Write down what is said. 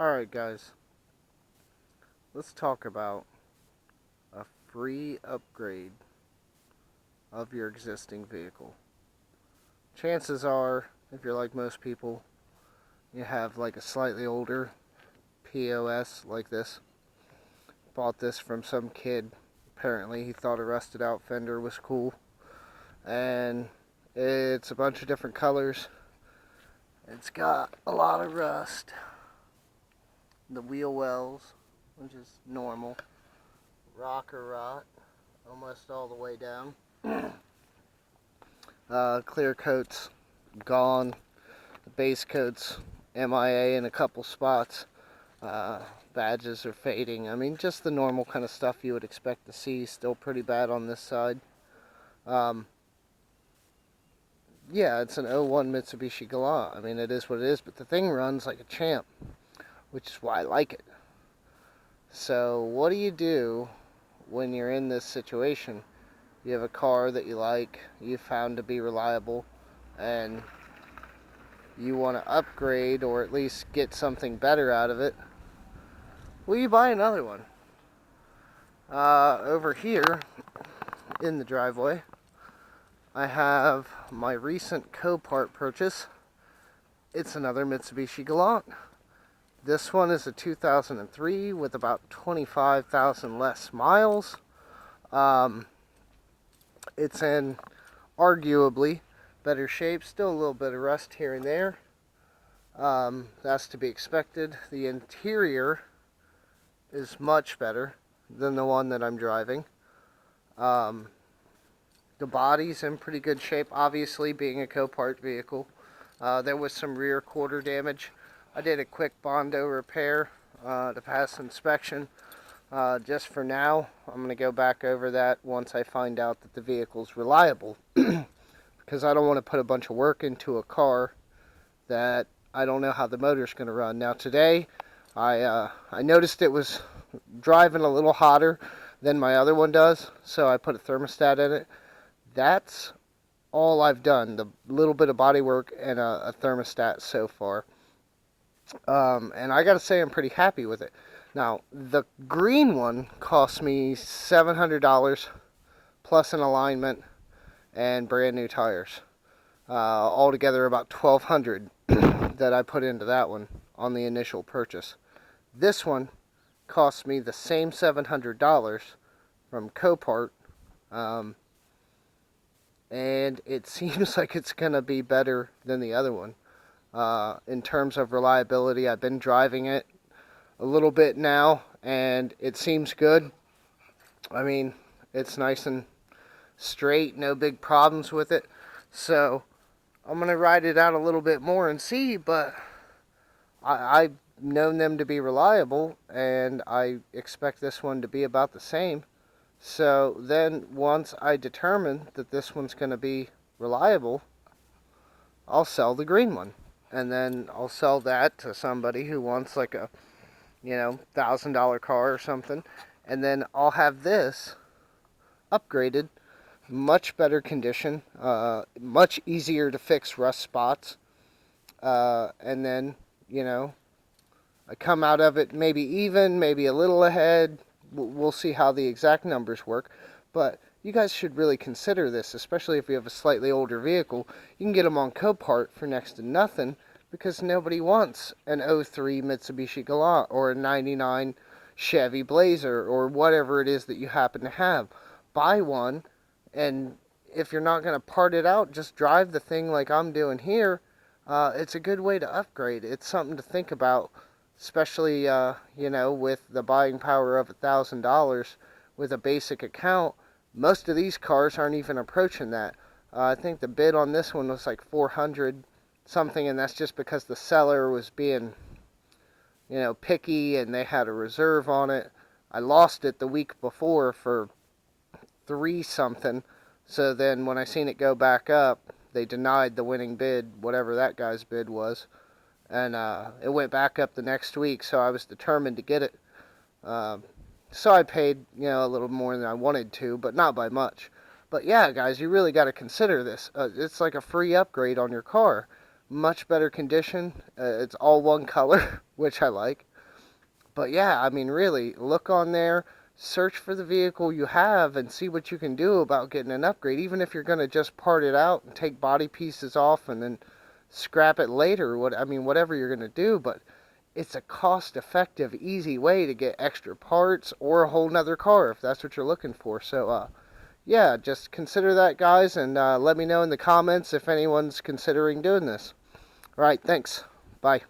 Alright guys, let's talk about a free upgrade of your existing vehicle. Chances are, if you're like most people, you have like a slightly older P.O.S. like this. Bought this from some kid. Apparently he thought a rusted out fender was cool. And it's a bunch of different colors. It's got a lot of rust. The wheel wells, which is normal. Rocker rot almost all the way down. Clear coat's gone. The base coat's MIA in a couple spots. Badges are fading. I mean, just the normal kind of stuff you would expect to see. Still pretty bad on this side. Yeah, it's an '01 Mitsubishi Galant. I mean, it is what it is, but the thing runs like a champ, which is why I like it. So what do you do when you're in this situation? You have a car that you like, you found to be reliable, and you want to upgrade or at least get something better out of it. Well, you buy another one. Over here in the driveway, I have my recent Copart purchase. It's another Mitsubishi Galant. This one is a 2003 with about 25,000 less miles. It's in arguably better shape. Still a little bit of rust here and there. That's to be expected. The interior is much better than the one that I'm driving. The body's in pretty good shape, obviously being a Copart vehicle. There was some rear quarter damage. I did a quick Bondo repair to pass inspection. Just for now, I'm going to go back over that once I find out that the vehicle's reliable. Because I don't want to put a bunch of work into a car that I don't know how the motor's going to run. Now today, I noticed it was driving a little hotter than my other one does, so I put a thermostat in it. That's all I've done, the little bit of body work and a thermostat so far. And I gotta say I'm pretty happy with it. Now, the green one cost me $700 plus an alignment and brand new tires. Altogether about $1,200 that I put into that one on the initial purchase. This one cost me the same $700 from Copart, and it seems like it's going to be better than the other one. In terms of reliability, I've been driving it a little bit now, and it seems good. I mean, it's nice and straight, no big problems with it. So I'm going to ride it out a little bit more and see, but I've known them to be reliable, and I expect this one to be about the same. So then once I determine that this one's going to be reliable, I'll sell the green one. And then I'll sell that to somebody who wants like a, $1,000 car or something. And then I'll have this upgraded, much better condition, much easier to fix rust spots. And then, I come out of it maybe even, maybe a little ahead. We'll see how the exact numbers work. But you guys should really consider this, especially if you have a slightly older vehicle. You can get them on Copart for next to nothing because nobody wants an '03 Mitsubishi Galant or a '99 Chevy Blazer or whatever it is that you happen to have. Buy one, and if you're not going to part it out, just drive the thing like I'm doing here. It's a good way to upgrade. It's something to think about, especially, with the buying power of $1,000 with a basic account. Most of these cars aren't even approaching that. I think the bid on this one was like 400 something, and that's just because the seller was being, picky and they had a reserve on it. I lost it the week before for 3 something. So then when I seen it go back up, they denied the winning bid, whatever that guy's bid was. And it went back up the next week, so I was determined to get it. So I paid, a little more than I wanted to, but not by much. But yeah, guys, you really got to consider this. It's like a free upgrade on your car. Much better condition. It's all one color, which I like. But yeah, I mean, really, look on there, search for the vehicle you have, and see what you can do about getting an upgrade. Even if you're going to just part it out and take body pieces off and then scrap it later. Whatever you're going to do, but it's a cost-effective, easy way to get extra parts or a whole nother car if that's what you're looking for. So, yeah, just consider that, guys, and let me know in the comments if anyone's considering doing this. All right, thanks. Bye.